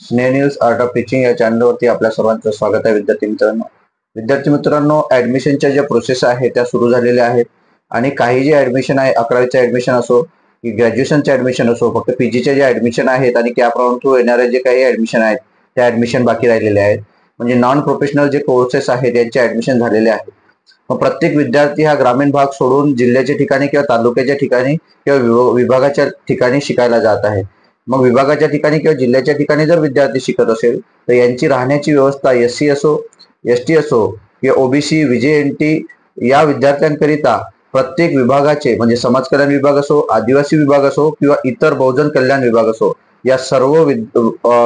स्नेह news art of teaching या चॅनलवरती आपल्या सर्वांचं स्वागत आहे. विद्यार्थी मित्रांनो, ऍडमिशनच्या ज्या प्रोसेस आहे त्या सुरू झालेल्या आहेत आणि काही जे ऍडमिशन आहे 11वीचं ऍडमिशन असो की ग्रॅज्युएशनचे ऍडमिशन असो, फक्त पीजीचे जे ऍडमिशन आहेत आणि कॅपराऊंड थ्रू येणारे जे काही ऍडमिशन आहेत त्या ऍडमिशन बाकी राहिलेले आहेत. म्हणजे नॉन प्रोफेशनल जे कोर्सेस आहेत त्यांचे ऍडमिशन झालेले आहेत. मग प्रत्येक विद्यार्थी हा ग्रामीण भाग सोडून जिल्ह्याच्या ठिकाणी किंवा तालुक्याच्या ठिकाणी किंवा विभागाच्या ठिकाणी शिकायला जात आहे. मग विभागाच्या ठिकाणी किंवा जिल्ह्याच्या ठिकाणी जर विद्यार्थी शिकत असेल तर यांची राहण्याची व्यवस्था SC असो, ST असो किंवा OBC, VJNT या विद्यार्थ्यांकरिता प्रत्येक विभागाचे म्हणजे समाज कल्याण विभाग असो, आदिवासी विभाग असो किंवा इतर बहुजन कल्याण विभाग असो, या सर्व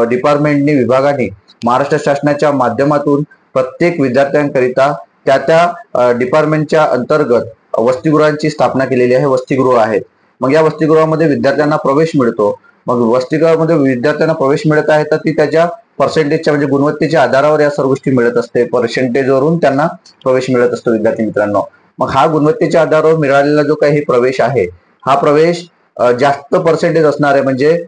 डिपार्टमेंटनी विभागाने महाराष्ट्र शासनाच्या माध्यमातून प्रत्येक विद्यार्थ्यांकरिता त्या त्या डिपार्टमेंटच्या अंतर्गत वसतिगृहांची स्थापना केलेली आहे. वसतिगृह आहेत. मग या वसतिगृहामध्ये विद्यार्थ्यांना प्रवेश मिळतो. मग वसतिगृहामध्ये विद्यार्थ्यांना प्रवेश मिळत आहे तर ती त्याच्या पर्सेंटेजच्या म्हणजे गुणवत्तेच्या आधारावर या सर्व गोष्टी मिळत असते. पर्सेंटेजवरून त्यांना प्रवेश मिळत असतो विद्यार्थी मित्रांनो. मग हा गुणवत्तेच्या आधारावर मिळालेला जो काही प्रवेश आहे हा प्रवेश जास्त पर्सेंटेज असणार आहे. म्हणजे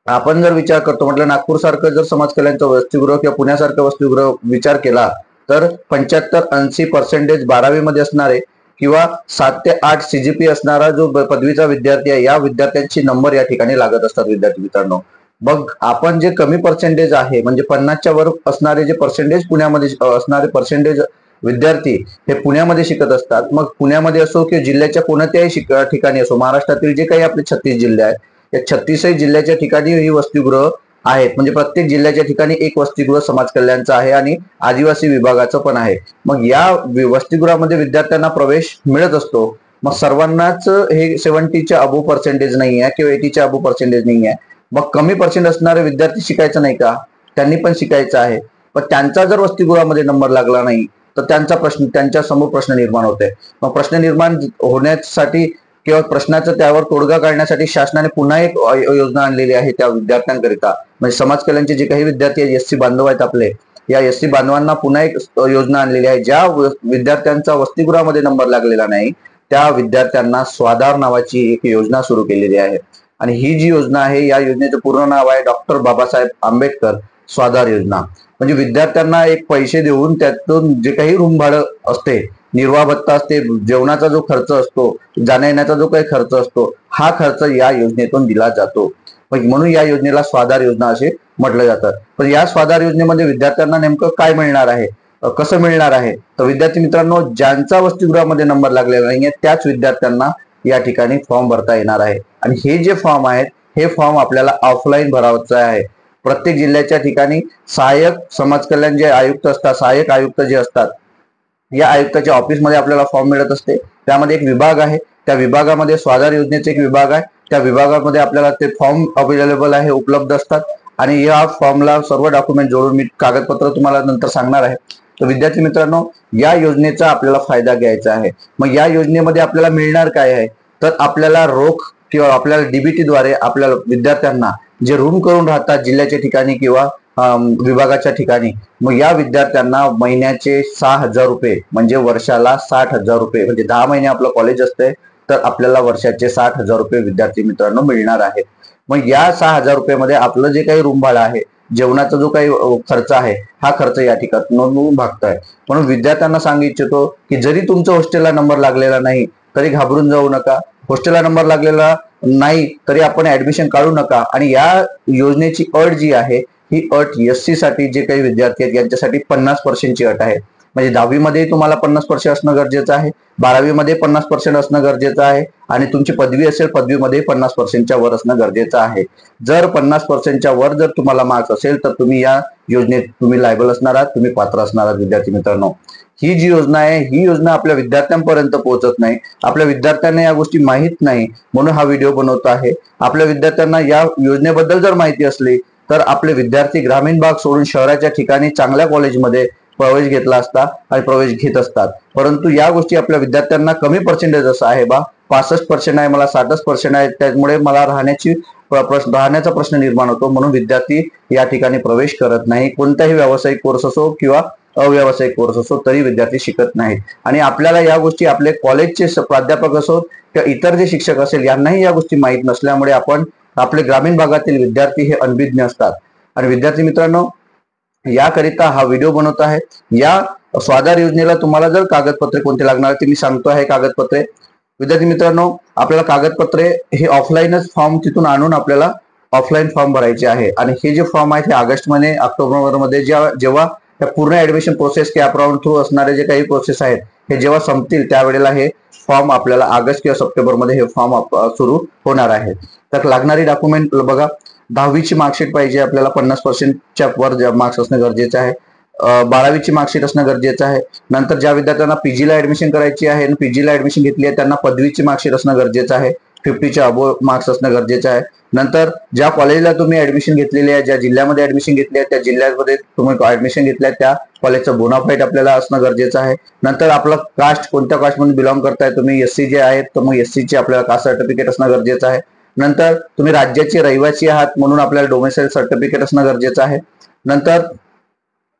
आपण जर विचार करतो म्हटलं नागपूर सारखं जर समाज कल्याणचं वसतिगृह किंवा पुण्यासारखं वसतिगृह विचार केला तर 75-80% 12वी मध्ये असणारे किंवा 7 ते 8 CGP असणारा जो पदवीचा विद्यार्थी आहे या विद्यार्थ्यांची नंबर या ठिकाणी लागत असतात विद्यार्थी मित्रांनो. मग आपण जे कमी पर्सेंटेज आहे म्हणजे 50च्या वर असणारे जे पर्सेंटेज पुण्यामध्ये असणारे पर्सेंटेज विद्यार्थी हे पुण्यामध्ये शिकत असतात. मग पुण्यामध्ये असो किंवा जिल्ह्याच्या कोणत्याही ठिकाणी असो, महाराष्ट्रातील जे काही आपले 36 जिल्हे आहेत या 36 जिल्ह्याच्या ठिकाणी ही वसतिगृह आहेत. म्हणजे प्रत्येक जिल्ह्याच्या ठिकाणी एक वसतिगृह समाज कल्याणचं आहे आणि आदिवासी विभागाचं पण आहे. मग या वसतिगृहामध्ये विद्यार्थ्यांना प्रवेश मिळत असतो. मग सर्वांनाच हे 70च्या अबो पर्सेंटेज नाही आहे किंवा 80च्या अबो पर्सेंटेज नाही आहे. मग कमी पर्सेंट असणारे विद्यार्थी शिकायचं नाही का? त्यांनी पण शिकायचं आहे. पण त्यांचा जर वसतिगृहामध्ये नंबर लागला नाही तर त्यांच्या समोर प्रश्न निर्माण होते. मग प्रश्न निर्माण होण्यासाठी किंवा प्रश्नाचं त्यावर तोडगा काढण्यासाठी शासनाने पुन्हा एक योजना आणलेली आहे त्या विद्यार्थ्यांकरिता. म्हणजे समाज कल्याणचे जे काही विद्यार्थी आहेत, SC बांधव आहेत आपले, या SC बांधवांना पुन्हा एक योजना आणलेली आहे. ज्या विद्यार्थ्यांचा वसतिगृहामध्ये नंबर लागलेला नाही त्या विद्यार्थ्यांना स्वाधार नावाची एक योजना सुरू केलेली आहे. आणि ही जी योजना आहे या योजनेचं पूर्ण नाव आहे डॉक्टर बाबासाहेब आंबेडकर स्वाधार योजना. म्हणजे विद्यार्थ्यांना एक पैसे देऊन त्यातून जे काही रूम भाडं असते, निर्वाह भत्ता असते, जेवणाचा जो खर्च असतो, जाण्या येण्याचा जो काही खर्च असतो, हा खर्च या योजनेतून दिला जातो. म्हणून या योजनेला स्वाधार योजना असे म्हटलं जातं. पण या स्वाधार योजनेमध्ये विद्यार्थ्यांना नेमकं काय मिळणार आहे, कसं मिळणार आहे? तर विद्यार्थी मित्रांनो, ज्यांचा वसतिगृहामध्ये नंबर लागलेला नाहीये त्याच विद्यार्थ्यांना या ठिकाणी फॉर्म भरता येणार आहे. आणि हे जे फॉर्म आहेत हे फॉर्म आपल्याला ऑफलाईन भरायचं आहे. प्रत्येक जिल्ह्याच्या ठिकाणी सहाय्यक समाज कल्याण जे आयुक्त असतात, सहाय्यक आयुक्त जे असतात, या आयुक्ताच्या ऑफिसमध्ये आपल्याला फॉर्म मिळत असते. त्यामध्ये एक विभाग आहे, त्या विभागामध्ये स्वाधार योजनेचे एक विभाग आहे. त्या विभागामध्ये आपल्याला ते फॉर्म अवेलेबल आहे, उपलब्ध असतात. आणि या फॉर्मला सर्व डॉक्युमेंट जोडून मी कागदपत्र तुम्हाला नंतर सांगणार आहे. तर विद्यार्थी मित्रांनो, या योजनेचा आपल्याला फायदा घ्यायचा आहे. मग या योजनेमध्ये आपल्याला मिळणार काय आहे तर आपल्याला रोख किंवा आपल्याला DBT द्वारे आपल्याला विद्यार्थ्यांना जे रूम करून राहतात जिल्ह्याच्या ठिकाणी किंवा विभागाच्या ठिकाणी, मग या विद्यार्थ्यांना महिन्याचे 6,000 रुपये म्हणजे वर्षाला 60,000 रुपये, म्हणजे 10 महिने आपलं कॉलेज असते तर आपल्याला वर्षाचे 60,000 रुपये विद्यार्थी मित्रांनो मिळणार आहेत. मग या 6,000 रुपयामध्ये आपलं जे काही रूम भाडं आहे, जेवणाचा जो काही खर्च आहे हा खर्च या ठिकाणी भागत आहे. म्हणून विद्यार्थ्यांना सांगू इच्छितो की जरी तुमचं हॉस्टेलला नंबर लागलेला नाही तरी घाबरून जाऊ नका. हॉस्टेलला नंबर लागलेला नाही तरी आपण ऍडमिशन काढू नका. आणि या योजनेची अट जी आहे ही अट SC साठी जे काही विद्यार्थी आहेत यांच्यासाठी 50% अट आहे. म्हणजे 10वी मध्ये तुम्हाला 50% असणं गरजेचं आहे, 12वी मध्ये 50% असणं गरजेचं आहे आणि तुमची पदवी असेल पदवीमध्ये 50%च्या वर असणं गरजेचं आहे. जर 50%च्या वर जर तुम्हाला मार्क्स असेल तर तुम्ही या योजनेत तुम्ही लायबल असणार आहात, तुम्ही पात्र असणार आहात. विद्यार्थी मित्रांनो, ही जी योजना आहे ही योजना आपल्या विद्यार्थ्यांपर्यंत पोहोचत नाही. आपल्या विद्यार्थ्यांना या गोष्टी माहीत नाही म्हणून हा व्हिडिओ बनवतो आहे. आपल्या विद्यार्थ्यांना या योजनेबद्दल जर माहिती असली तर आपले विद्यार्थी ग्रामीण भाग सोडून शहराच्या ठिकाणी चांगल्या कॉलेजमध्ये प्रवेश घेतला असता आणि प्रवेश घेत असतात. परंतु या गोष्टी आपल्या विद्यार्थ्यांना कमी पर्सेंटेज असं आहे, 65% आहे, मला 60% आहे, त्यामुळे मला राहण्याचा प्रश्न निर्माण होतो. म्हणून विद्यार्थी या ठिकाणी प्रवेश करत नाही. कोणताही व्यावसायिक कोर्स असो किंवा अव्यावसायिक कोर्स असो तरी विद्यार्थी शिकत नाहीत. आणि आपल्याला या गोष्टी आपले कॉलेजचे प्राध्यापक असो किंवा इतर जे शिक्षक असेल यांनाही या गोष्टी माहीत नसल्यामुळे आपले ग्रामीण भागातील विद्यार्थी हे अनभिज्ञ असतात. आणि विद्यार्थी मित्रांनो, याकरिता हा व्हिडिओ बनवत आहे। या स्वाधार योजनेला तुम्हाला जर कागदपत्रे कोणते लागणार ते मी सांगतो आहे। कागदपत्रे विद्यार्थी मित्रांनो, आपल्याला कागदपत्रे हे ऑफलाईनच फॉर्म तिथून आणून आपल्याला ऑफलाईन फॉर्म भरायचे आहे। आणि हे जे फॉर्म आहेत हे ऑगस्ट मध्ये ऑक्टोबर मध्ये जेव्हा पूर्ण admission process cap round through असणारे जे काही प्रोसेस आहेत हे जेव्हा संपतील त्यावेळेला हे फॉर्म आपल्याला ऑगस्ट किंवा सप्टेंबर मध्ये हे फॉर्म सुरू होणार आहे। तर लागणारी डॉक्युमेंट बघा, 10वीची मार्कशीट पाहिजे आपल्याला, 50% वर मार्क्स असणं गरजेचं आहे। 12वीची मार्कशीट असणं गरजेचं आहे। नंतर ज्या विद्यार्थ्यांना पीजीला ऍडमिशन करायची आहे आणि पीजीला ऍडमिशन घेतली आहे त्यांना पदवीची मार्कशीट असणं गरजेचं आहे। 50च्या अबोव मार्क्स असणं गरजेचं आहे। नंतर ज्या कॉलेजला तुम्ही ऍडमिशन घेतलेली आहे, ज्या जिल्ह्यामध्ये ऍडमिशन घेतली आहे त्या जिल्ह्यामध्ये तुम्ही ऍडमिशन घेतली आहे त्या कॉलेजचं बोनाफाईड आपल्याला असणं गरजेचं आहे। नंतर आपलं कास्ट, कोणत्या कास्टमध्ये बिलॉंग करताय तुम्ही, एससी जे आहेत तर मग एससीचे आपल्याला कास्ट सर्टिफिकेट असणं गरजेचं आहे। नंतर तुम्ही राज्याचे रहिवासी आहात म्हणून आपल्याला डोमेसाईल सर्टिफिकेट असणं गरजेचं आहे। नंतर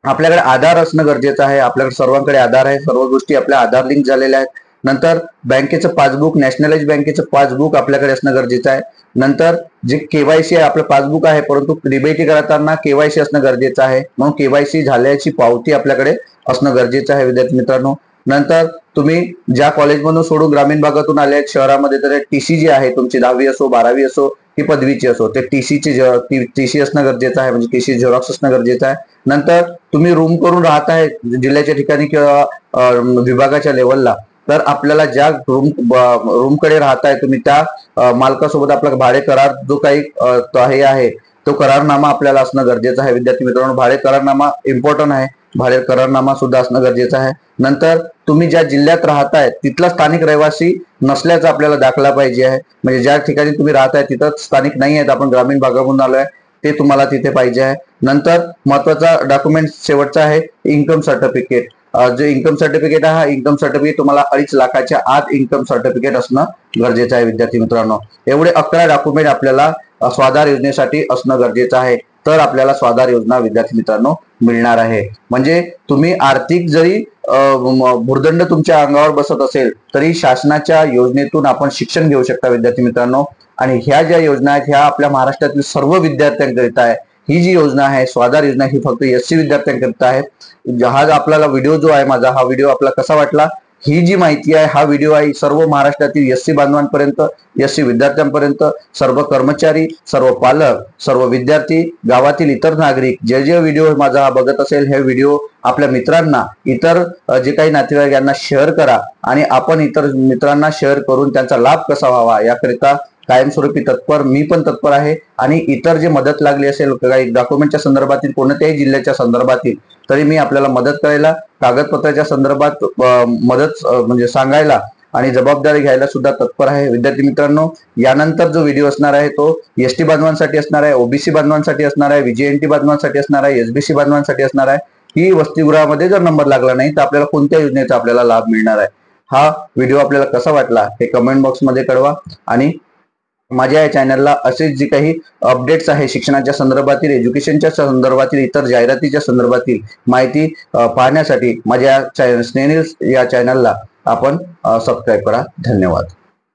आपल्याकडे आधार असणं गरजेचं आहे। आपल्याकडे सर्वांकडे आधार आहे, सर्व गोष्टी आपल्या आधार लिंक झालेल्या आहेत। नंतर बँकेचं पासबुक, नॅशनलाइज बँकेचं पासबुक आपल्याकडे असणं गरजेचं आहे। नंतर जे केवायसी आहे, आपलं पासबुक आहे परंतु डीबीटी करताना केवायसी असणं गरजेचं आहे, म्हणून केवायसी झाल्याची पावती आपल्याकडे असणं गरजेचं आहे विद्यार्थी मित्रांनो। नंतर तुम्ही ज्या कॉलेजमधून सोडून ग्रामीण भागातून आले आहेत शहरामध्ये तर टीसी जी आहे तुमची 10वी असो 12वी असो की पदवीची असो ते टीसी असणं गरजेचं आहे, म्हणजे टीसी झेरॉक्स असणं गरजेचं आहे। नंतर तुम्ही रूम करून राहत आहे जिल्ह्याच्या ठिकाणी किंवा विभागाच्या लेवलला, तर आपल्याला ज्या रूम कडे राहताय तुम्ही त्या मालकासोबत आपला भाडे करार जो काही आहे तो करारनामा आपल्याला असणं गरजेचं आहे विद्यार्थी मित्रांनो। भाडे करारनामा इम्पॉर्टंट आहे, भाडे करारनामा सुद्धा असणं गरजेचं आहे। नंतर तुम्ही ज्या जिल्ह्यात राहताय तिथला स्थानिक रहिवासी नसल्याचा आपल्याला दाखला पाहिजे आहे, म्हणजे ज्या ठिकाणी तुम्ही राहताय तिथं स्थानिक नाही आहेत, आपण ग्रामीण भागामधून आलोय ते तुम्हाला तिथे पाहिजे आहे। नंतर महत्वाचा डॉक्युमेंट शेवटचा आहे इन्कम सर्टिफिकेट। जे इन्कम सर्टिफिकेट आहे हा इन्कम सर्टिफिकेट तुम्हाला 2.5 लाखाच्या आत इन्कम सर्टिफिकेट असणं गरजेचं आहे विद्यार्थी मित्रांनो। एवढे 11 डॉक्युमेंट आपल्याला स्वाधार योजनेसाठी असणं गरजेचं आहे, तर आपल्याला स्वाधार योजना विद्यार्थी मित्रांनो मिळणार आहे। म्हणजे तुम्ही आर्थिक जरी भुर्दंड तुमच्या अंगावर बसत असेल तरी शासनाच्या योजनेतून आपण शिक्षण घेऊ शकता विद्यार्थी मित्रांनो। आणि ह्या ज्या योजना आहेत ह्या आपल्या महाराष्ट्रातील सर्व विद्यार्थ्यांकरिता आहे। ही जी योजना आहे स्वाधार योजना ही फक्त एससी विद्यार्थ्यांकरिता आहे। हा आपल्याला व्हिडिओ जो आहे माझा, हा व्हिडिओ आपला कसा वाटला, ही जी माहिती आहे, हा व्हिडिओ आहे सर्व महाराष्ट्रातील एससी बांधवांपर्यंत, एससी विद्यार्थ्यांपर्यंत, सर्व कर्मचारी, सर्व पालक, सर्व विद्यार्थी, गावातील इतर नागरिक जे व्हिडिओ माझा बघत असेल हे व्हिडिओ आपल्या मित्रांना, इतर जे काही नातेवाईक यांना शेअर करा आणि आपण इतर मित्रांना शेअर करून त्यांचा लाभ कसा व्हावा याकरिता कायमस्वरूपी तत्पर मी पण तत्पर आहे। आणि इतर जे मदत लागली असेल काही डॉक्युमेंटच्या संदर्भातील, कोणत्याही जिल्ह्याच्या संदर्भातील, तरी मी आपल्याला मदत करायला, कागदपत्राच्या संदर्भात मदत म्हणजे सांगायला आणि जबाबदारी घ्यायला सुद्धा तत्पर आहे विद्यार्थी मित्रांनो। यानंतर जो व्हिडिओ असणार आहे तो एसटी बांधवांसाठी असणार आहे, ओबीसी बांधवांसाठी असणार आहे, व्हीजेएनटी बांधवांसाठी असणार आहे, एसबीसी बांधवांसाठी असणार आहे। ही वसतिगृहामध्ये जर नंबर लागला नाही तर आपल्याला कोणत्या योजनेचा आपल्याला लाभ मिळणार आहे। हा व्हिडिओ आपल्याला कसा वाटला हे कमेंट बॉक्समध्ये कळवा। आणि माझ्या या चॅनलला असेच जे काही अपडेट्स आहे शिक्षणाच्या संदर्भातील, एज्युकेशनच्या संदर्भातील, इतर जाहिरातीच्या संदर्भातील माहिती पाहण्यासाठी माझ्या स्नेह न्यूज या चॅनलला आपण सबस्क्राईब करा। धन्यवाद।